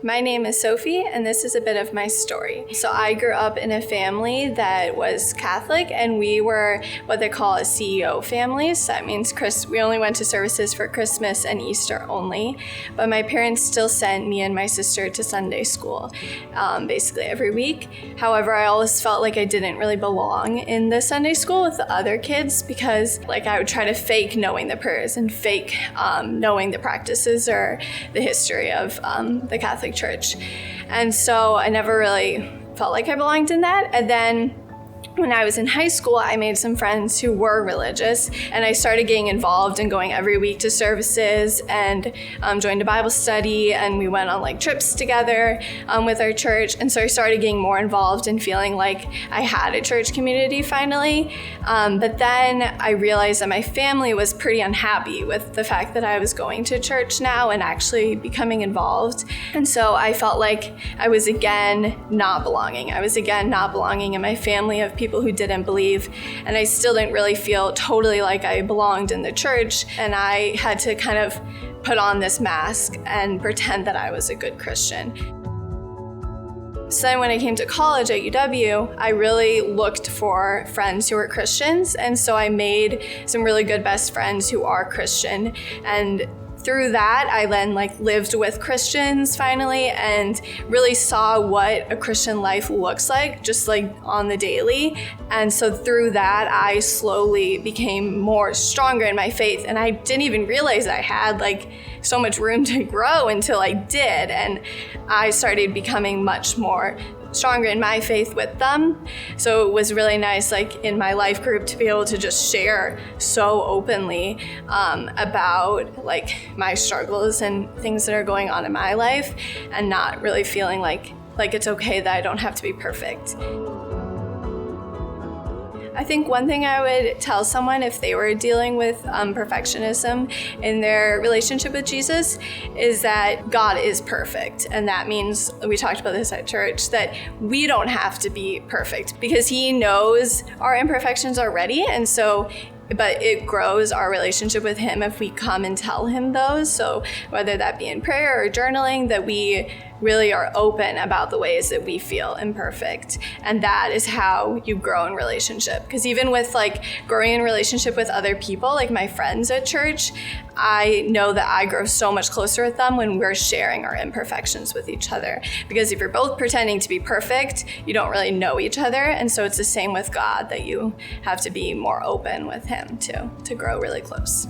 My name is Sophie, and this is a bit of my story. So I grew up in a family that was Catholic, and we were what they call a CEO family. So that means we only went to services for Christmas and Easter only. But my parents still sent me and my sister to Sunday school, basically every week. However, I always felt like I didn't really belong in the Sunday school with the other kids because I would try to fake knowing the prayers and fake knowing the practices or the history of the Catholic Church. And so I never really felt like I belonged in that. And then when I was in high school, I made some friends who were religious, and I started getting involved and going every week to services and joined a Bible study, and we went on trips together with our church. And so I started getting more involved and feeling like I had a church community finally. But then I realized that my family was pretty unhappy with the fact that I was going to church now and actually becoming involved. And so I felt like I was again not belonging. I was again not belonging in my family of people who didn't believe, and I still didn't really feel totally like I belonged in the church, and I had to kind of put on this mask and pretend that I was a good Christian. So then when I came to college at UW, I really looked for friends who were Christians, and so I made some really good best friends who are Christian, and through that, I then lived with Christians finally and really saw what a Christian life looks like, just on the daily. And so through that, I slowly became more stronger in my faith. And I didn't even realize I had so much room to grow until I did. And I started becoming much more stronger in my faith with them. So it was really nice in my life group to be able to just share so openly about my struggles and things that are going on in my life, and not really feeling like it's okay that I don't have to be perfect. I think one thing I would tell someone if they were dealing with perfectionism in their relationship with Jesus is that God is perfect. And that means, we talked about this at church, that we don't have to be perfect because He knows our imperfections already. And so but it grows our relationship with Him if we come and tell Him those. So whether that be in prayer or journaling, that we really are open about the ways that we feel imperfect. And that is how you grow in relationship. Because even with growing in relationship with other people, my friends at church, I know that I grow so much closer with them when we're sharing our imperfections with each other. Because if you're both pretending to be perfect, you don't really know each other. And so it's the same with God, that you have to be more open with Him to grow really close.